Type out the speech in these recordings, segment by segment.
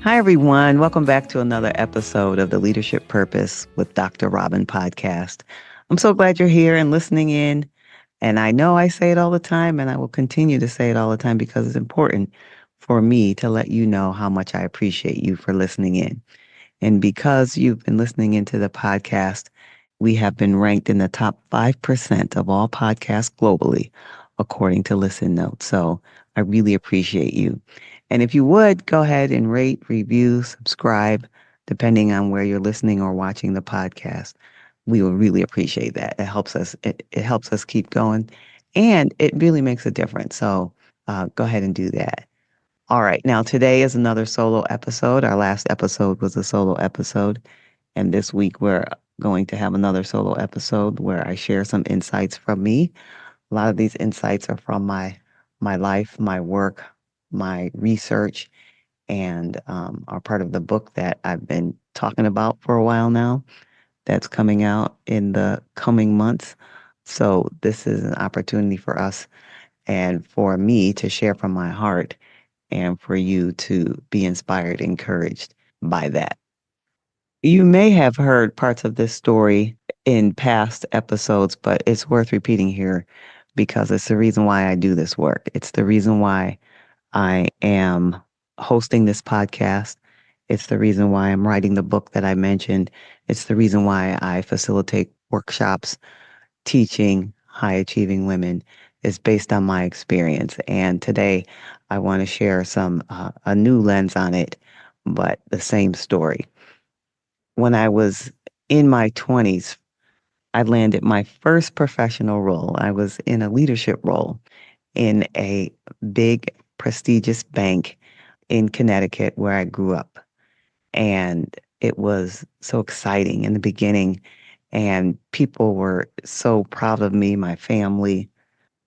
Hi, everyone. Welcome back to another episode of the Leadership Purpose with Dr. Robin podcast. I'm so glad you're here and listening in. And I know I say it all the time, and I will continue to say it all the time because it's important for me to let you know how much I appreciate you for listening in. And because you've been listening into the podcast, we have been ranked in the top 5% of all podcasts globally, according to Listen Notes. So I really appreciate you. And if you would, go ahead and rate, review, subscribe, depending on where you're listening or watching the podcast. We will really appreciate that. It helps us keep going, and it really makes a difference. So go ahead and do that. All right. Now, today is another solo episode. Our last episode was a solo episode. And this week, we're going to have another solo episode where I share some insights from me. A lot of these insights are from my life, my work, my research, and are part of the book that I've been talking about for a while now that's coming out in the coming months. So, this is an opportunity for us and for me to share from my heart and for you to be inspired, encouraged by that. You may have heard parts of this story in past episodes, but it's worth repeating here because it's the reason why I do this work. It's the reason why I am hosting this podcast. It's the reason why I'm writing the book that I mentioned. It's the reason why I facilitate workshops teaching high achieving women is based on my experience. And today I want to share a new lens on it, but the same story. When I was in my 20s, I landed my first professional role. I was in a leadership role in a big, prestigious bank in Connecticut where I grew up. And it was so exciting in the beginning. And people were so proud of me, my family,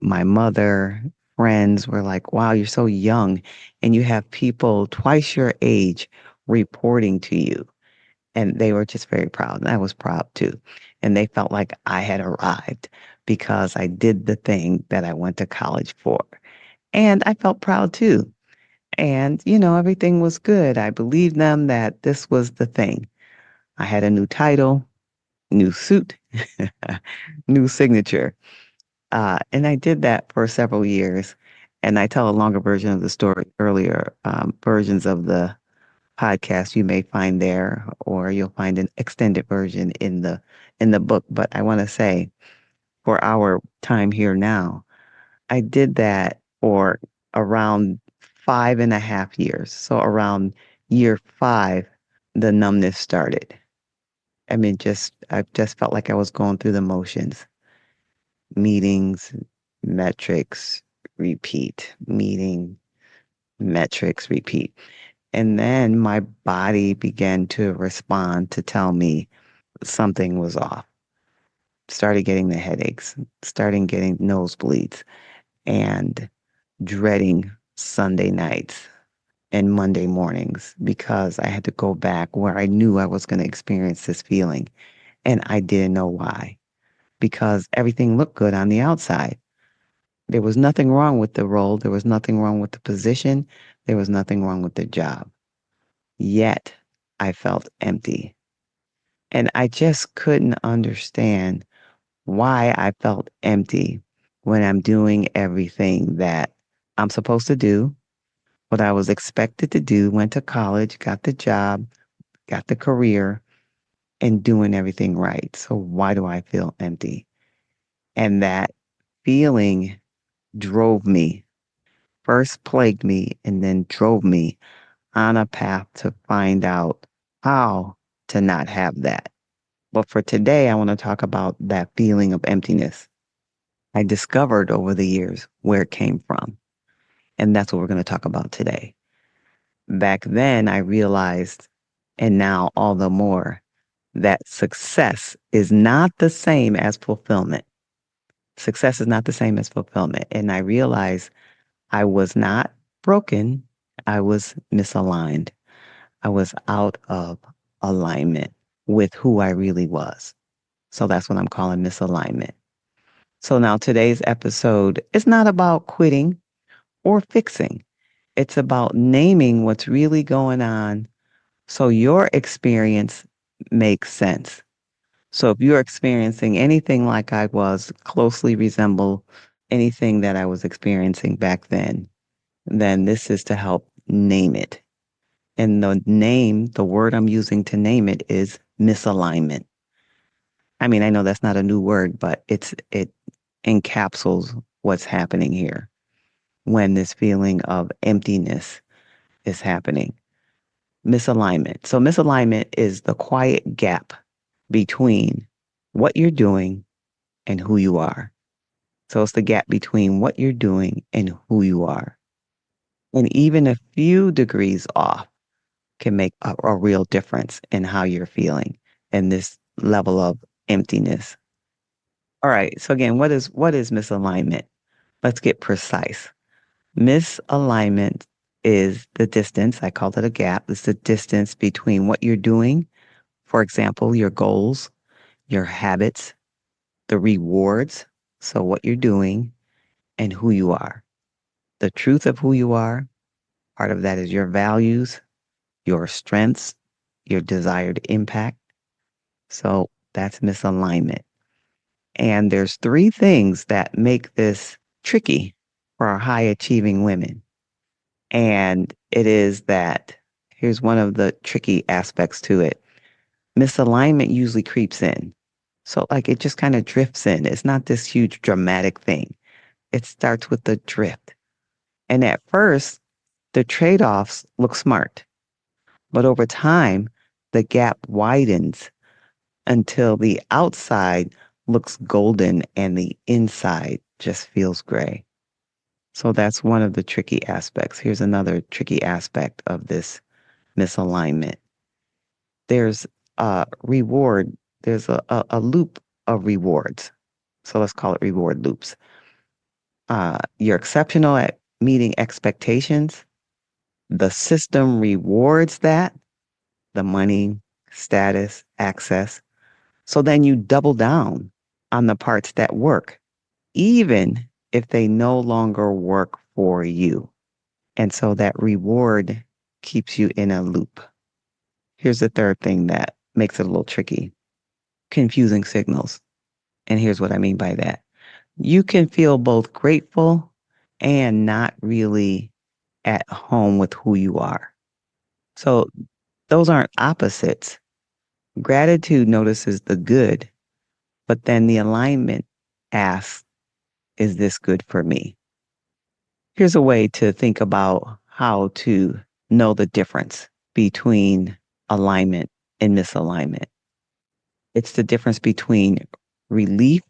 my mother, friends were like, wow, you're so young. And you have people twice your age reporting to you. And they were just very proud. And I was proud too. And they felt like I had arrived because I did the thing that I went to college for. And I felt proud too. And, everything was good. I believed them that this was the thing. I had a new title, new suit, new signature. And I did that for several years. And I tell a longer version of the story earlier. Versions of the podcast you may find there, or you'll find an extended version in the book. But I want to say, for our time here now, I did that for around 5.5 years. So around year 5, the numbness started. I mean, I just felt like I was going through the motions. Meetings, metrics, repeat. Meeting, metrics, repeat. And then my body began to respond to tell me something was off. Started getting the headaches, starting getting nosebleeds, and dreading Sunday nights and Monday mornings because I had to go back where I knew I was going to experience this feeling. And I didn't know why because everything looked good on the outside. There was nothing wrong with the role. There was nothing wrong with the position. There was nothing wrong with the job. Yet I felt empty. And I just couldn't understand why I felt empty when I'm doing everything that I'm supposed to do, what I was expected to do, went to college, got the job, got the career, and doing everything right. So why do I feel empty? And that feeling drove me, first plagued me, and then drove me on a path to find out how to not have that. But for today, I want to talk about that feeling of emptiness. I discovered over the years where it came from. And that's what we're going to talk about today. Back then, I realized, and now all the more, that success is not the same as fulfillment. Success is not the same as fulfillment. And I realized I was not broken, I was misaligned. I was out of alignment with who I really was. So that's what I'm calling misalignment. So now today's episode is not about quitting or fixing. It's about naming what's really going on so your experience makes sense. So if you're experiencing anything like I was, closely resemble anything that I was experiencing back then this is to help name it. And the word I'm using to name it is misalignment. I mean, I know that's not a new word, but it encapsulates what's happening here when this feeling of emptiness is happening. Misalignment. So misalignment is the quiet gap between what you're doing and who you are. So it's the gap between what you're doing and who you are. And even a few degrees off can make a real difference in how you're feeling and this level of emptiness. All right. So again, what is misalignment? Let's get precise. Misalignment is the distance. I call it a gap. It's the distance between what you're doing, for example, your goals, your habits, the rewards. So what you're doing and who you are. The truth of who you are. Part of that is your values, your strengths, your desired impact. So that's misalignment. And there's three things that make this tricky for our high achieving women. And it is that here's one of the tricky aspects to it. Misalignment usually creeps in. So like it just kind of drifts in. It's not this huge dramatic thing. It starts with the drift. And at first, the trade-offs look smart. But over time, the gap widens until the outside looks golden and the inside just feels gray. So that's one of the tricky aspects. Here's another tricky aspect of this misalignment. There's a reward, there's a loop of rewards. So let's call it reward loops. You're exceptional at meeting expectations. The system rewards that, the money, status, access. So then you double down on the parts that work, even if they no longer work for you. And so that reward keeps you in a loop. Here's the third thing that makes it a little tricky: confusing signals. And here's what I mean by that. You can feel both grateful and not really at home with who you are. So those aren't opposites. Gratitude notices the good, but then the alignment asks, is this good for me? Here's a way to think about how to know the difference between alignment and misalignment. It's the difference between relief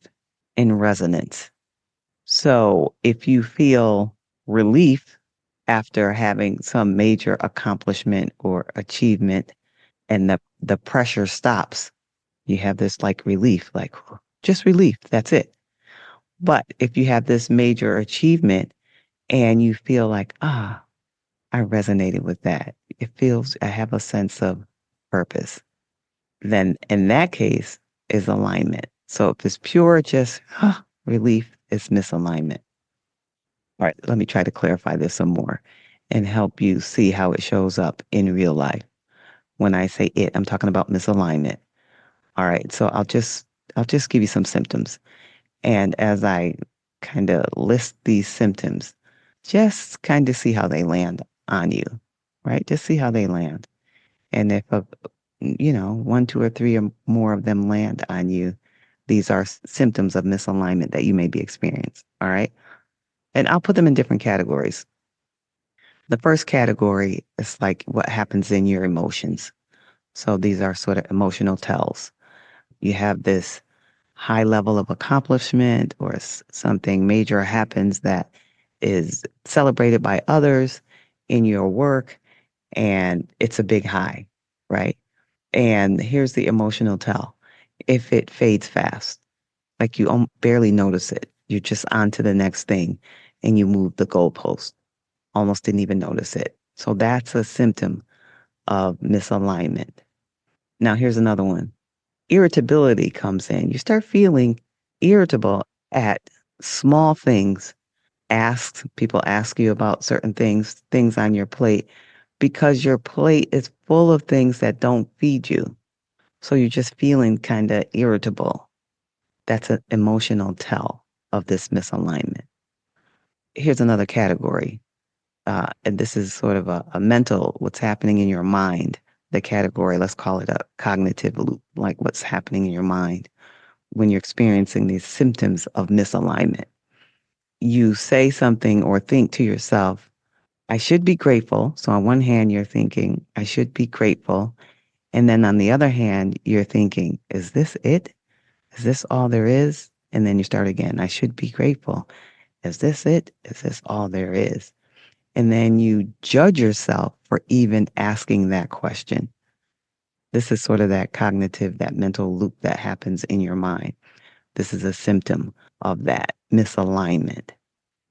and resonance. So if you feel relief after having some major accomplishment or achievement and the pressure stops, you have this like relief, like just relief, that's it. But if you have this major achievement and you feel like, I resonated with that, it feels, I have a sense of purpose, then in that case is alignment. So if it's pure just relief, it's misalignment. All right, let me try to clarify this some more and help you see how it shows up in real life. When I say it, I'm talking about misalignment. All right, so I'll just give you some symptoms. And as I kind of list these symptoms, just kind of see how they land on you, right? Just see how they land. And if one, two, or three or more of them land on you, these are symptoms of misalignment that you may be experiencing. All right. And I'll put them in different categories. The first category is like what happens in your emotions. So these are sort of emotional tells. You have this high level of accomplishment or something major happens that is celebrated by others in your work, and it's a big high, right? And here's the emotional tell. If it fades fast, like you barely notice it, you're just on to the next thing and you move the goalpost, almost didn't even notice it. So that's a symptom of misalignment. Now, here's another one. Irritability comes in. You start feeling irritable at small things people ask you about certain things on your plate, because your plate is full of things that don't feed you. So you're just feeling kind of irritable. That's an emotional tell of this misalignment. Here's another category. And this is sort of a mental, what's happening in your mind. The category, let's call it a cognitive loop, like what's happening in your mind when you're experiencing these symptoms of misalignment. You say something or think to yourself, I should be grateful. So on one hand, you're thinking, I should be grateful. And then on the other hand, you're thinking, is this it? Is this all there is? And then you start again, I should be grateful. Is this it? Is this all there is? And then you judge yourself for even asking that question. This is sort of that cognitive, that mental loop that happens in your mind. This is a symptom of that misalignment.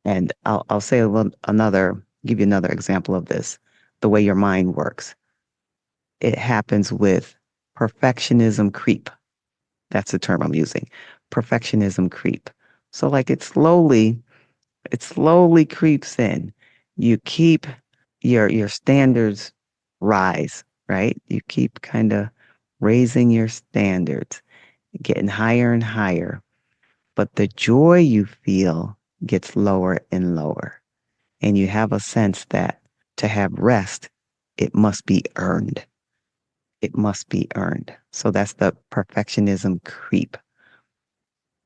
And I'll say give you another example of this, the way your mind works. It happens with perfectionism creep. That's the term I'm using. Perfectionism creep. So like it slowly creeps in. You keep your standards rise, right? You keep kind of raising your standards, getting higher and higher. But the joy you feel gets lower and lower. And you have a sense that to have rest, it must be earned. It must be earned. So that's the perfectionism creep.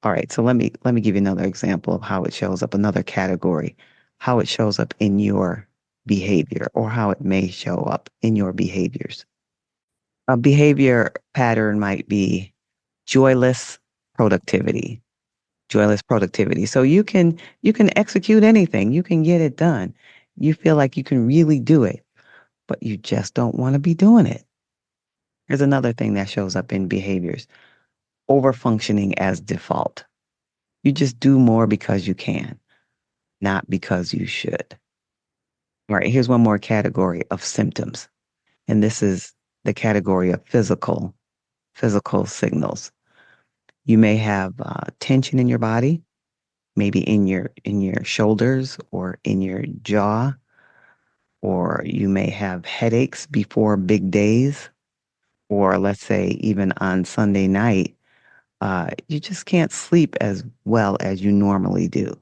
All right, so let me give you another example of how it shows up, another category, how it shows up in your behavior or how it may show up in your behaviors. A behavior pattern might be joyless productivity. Joyless productivity. So you can execute anything, you can get it done. You feel like you can really do it, but you just don't want to be doing it. Here's another thing that shows up in behaviors: overfunctioning as default. You just do more because you can, not because you should. All right, here's one more category of symptoms. And this is the category of physical signals. You may have tension in your body, maybe in your shoulders or in your jaw, or you may have headaches before big days, or let's say even on Sunday night, you just can't sleep as well as you normally do.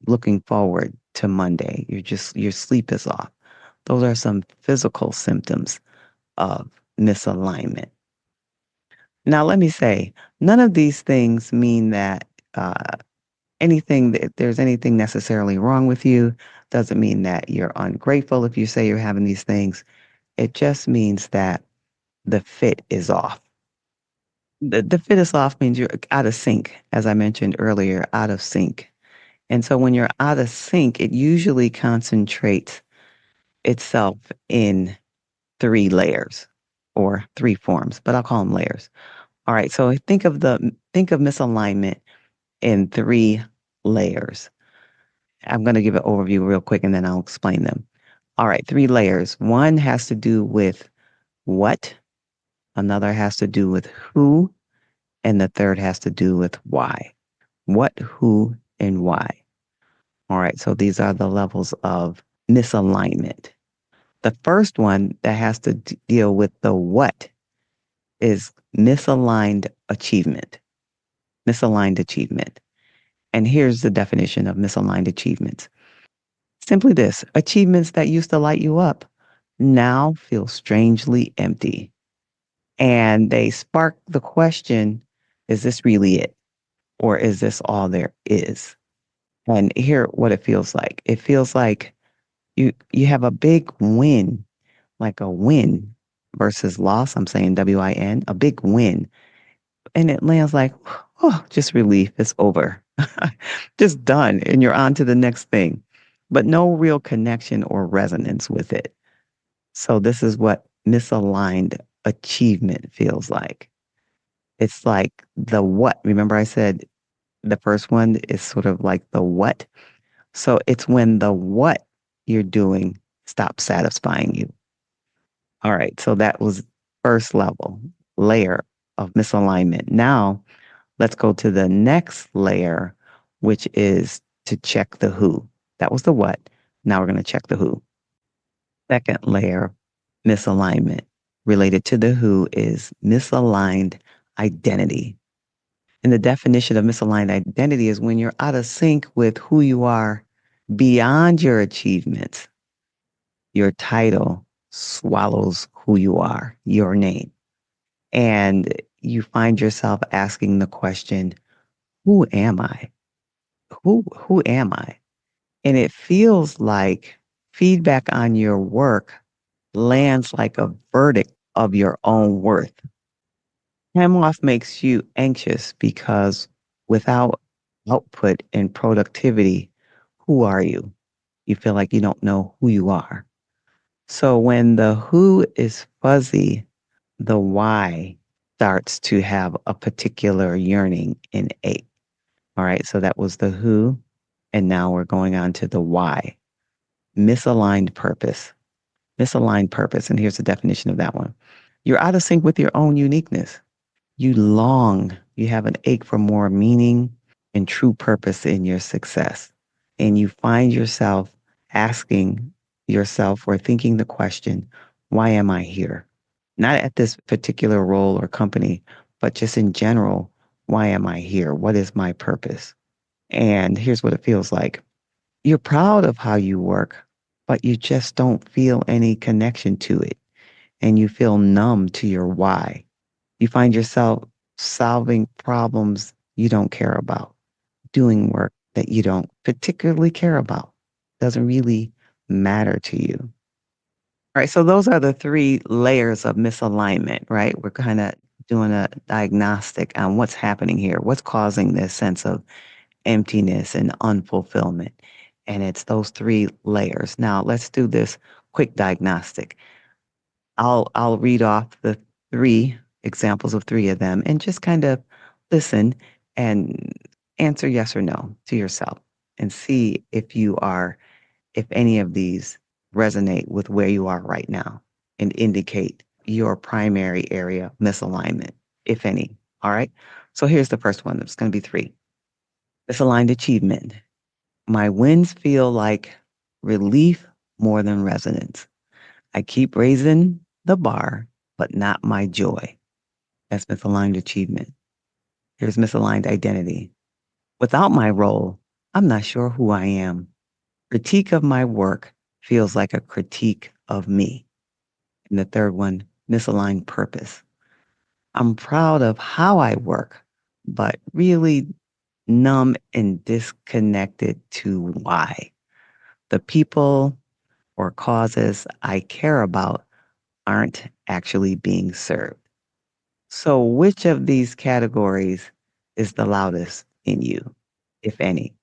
Looking forward to Monday, your sleep is off. Those are some physical symptoms of misalignment. Now, let me say, none of these things mean that that there's anything necessarily wrong with you. Doesn't mean that you're ungrateful if you say you're having these things. It just means that the fit is off. The fit is off means you're out of sync, as I mentioned earlier, out of sync. And so when you're out of sync, it usually concentrates itself in three layers or three forms, but I'll call them layers. All right, so think of misalignment in three layers. I'm going to give an overview real quick and then I'll explain them. All right, three layers. One has to do with what, another has to do with who, and the third has to do with why. What, who, and why. All right, so these are the levels of misalignment. The first one that has to deal with the what is misaligned achievement. Misaligned achievement. And here's the definition of misaligned achievements. Simply this: achievements that used to light you up now feel strangely empty. And they spark the question, is this really it? Or is this all there is? And here what it feels like. It feels like you have a big win, like a win versus loss. I'm saying WIN, a big win. And it lands like, oh, just relief. It's over. Just done. And you're on to the next thing. But no real connection or resonance with it. So this is what misaligned achievement feels like. It's like the what. Remember I said the first one is sort of like the what. So it's when the what you're doing stops satisfying you. All right. So that was first level layer of misalignment. Now let's go to the next layer, which is to check the who. That was the what. Now we're going to check the who. Second layer, misalignment. Related to the who is misaligned identity. And the definition of misaligned identity is when you're out of sync with who you are beyond your achievements. Your title swallows who you are, your name. And you find yourself asking the question, who am I? Who am I? And it feels like feedback on your work lands like a verdict of your own worth. Time off makes you anxious because without output and productivity, who are you? You feel like you don't know who you are. So when the who is fuzzy, the why starts to have a particular yearning and ache. All right, so that was the who. And now we're going on to the why. Misaligned purpose. Misaligned purpose. And here's the definition of that one. You're out of sync with your own uniqueness. You long, you have an ache for more meaning and true purpose in your success. And you find yourself asking yourself or thinking the question, why am I here? Not at this particular role or company, but just in general, why am I here? What is my purpose? And here's what it feels like. You're proud of how you work, but you just don't feel any connection to it. And you feel numb to your why. You find yourself solving problems you don't care about, doing work that you don't particularly care about, doesn't really matter to you. All right, so those are the three layers of misalignment, right? We're kind of doing a diagnostic on what's happening here, what's causing this sense of emptiness and unfulfillment. And it's those three layers. Now, let's do this quick diagnostic. I'll read off the three examples of three of them and just kind of listen and answer yes or no to yourself and see if any of these resonate with where you are right now and indicate your primary area misalignment, if any. All right. So here's the first one. It's going to be three. Misaligned achievement. My wins feel like relief more than resonance. I keep raising the bar, but not my joy. That's misaligned achievement. Here's misaligned identity. Without my role, I'm not sure who I am. Critique of my work feels like a critique of me. And the third one, misaligned purpose. I'm proud of how I work, but really numb and disconnected to why. The people or causes I care about aren't actually being served. So, which of these categories is the loudest in you, if any?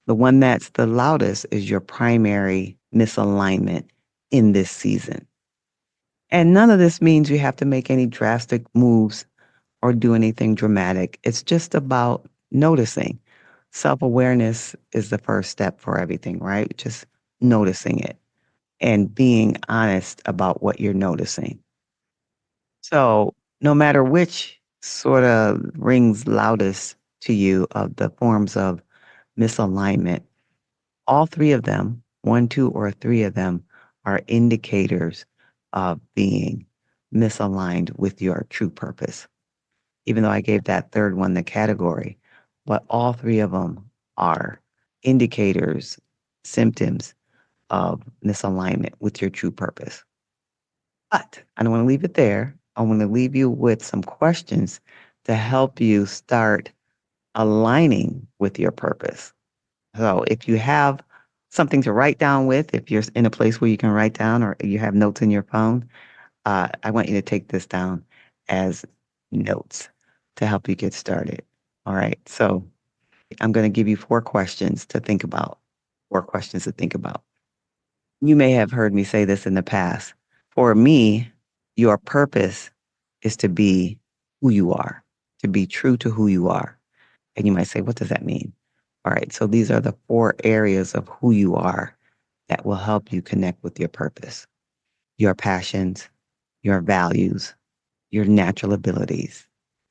The one that's the loudest is your primary misalignment in this season. And none of this means you have to make any drastic moves or do anything dramatic. It's just about noticing. Self awareness is the first step for everything, right? Just noticing it and being honest about what you're noticing. So, no matter which sort of rings loudest to you of the forms of misalignment, all three of them, one, two, or three of them, are indicators of being misaligned with your true purpose. Even though I gave that third one the category, but all three of them are indicators, symptoms of misalignment with your true purpose. But I don't want to leave it there. I want to leave you with some questions to help you start aligning with your purpose. So if you have something to write down with, if you're in a place where you can write down or you have notes in your phone, I want you to take this down as notes to help you get started. All right. So I'm going to give you four questions to think about. Four questions to think about. You may have heard me say this in the past. For me, your purpose is to be who you are, to be true to who you are. And you might say, what does that mean? All right. So these are the four areas of who you are that will help you connect with your purpose, your passions, your values, your natural abilities,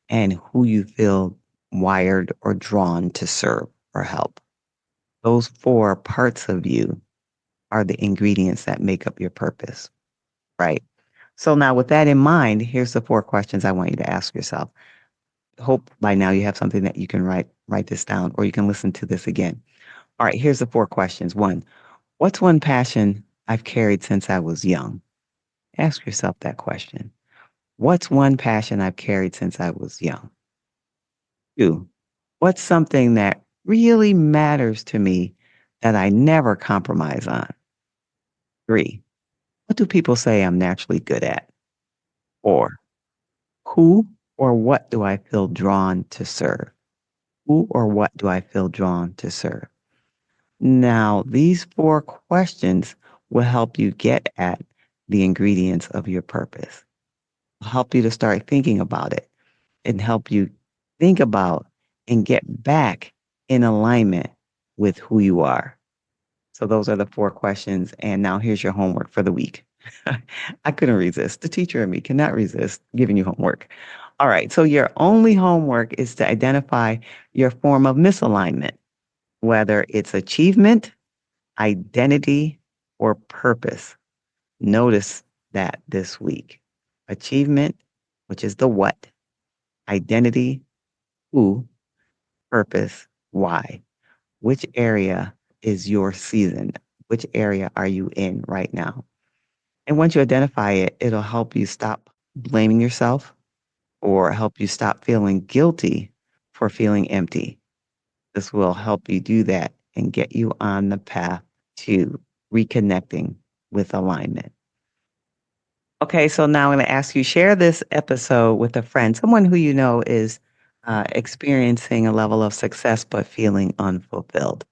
and who you feel wired or drawn to serve or help. Those four parts of you are the ingredients that make up your purpose, right? So now with that in mind, here's the four questions I want you to ask yourself. Hope by now you have something that you can write this down or you can listen to this again. All right, here's the four questions. One, what's one passion I've carried since I was young? Ask yourself that question. What's one passion I've carried since I was young? Two, what's something that really matters to me that I never compromise on? Three, what do people say I'm naturally good at? Four, who or what do I feel drawn to serve? Who or what do I feel drawn to serve? Now, these four questions will help you get at the ingredients of your purpose, help you to start thinking about it and help you think about and get back in alignment with who you are. So those are the four questions. And now here's your homework for the week. I couldn't resist. The teacher in me cannot resist giving you homework. All right. So your only homework is to identify your form of misalignment, whether it's achievement, identity, or purpose. Notice that this week. Achievement, which is the what, identity, who, purpose, why. Which area is your season? Which area are you in right now? And once you identify it, it'll help you stop blaming yourself or help you stop feeling guilty for feeling empty. This will help you do that and get you on the path to reconnecting with alignment. Okay, so now I'm going to ask you share this episode with a friend, someone who you know is experiencing a level of success but feeling unfulfilled.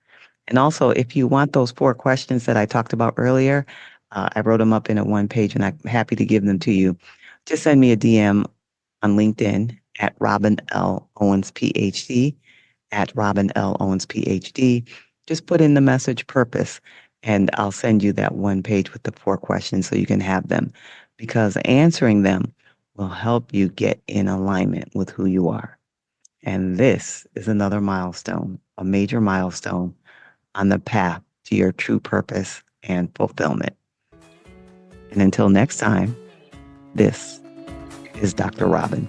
And also, if you want those four questions that I talked about earlier, I wrote them up in a one page and I'm happy to give them to you. Just send me a DM on LinkedIn at Robin L. Owens, PhD, at Robin L. Owens, PhD. Just put in the message purpose and I'll send you that one page with the four questions so you can have them because answering them will help you get in alignment with who you are. And this is another milestone, a major milestone on the path to your true purpose and fulfillment. And until next time, this is Dr. Robin.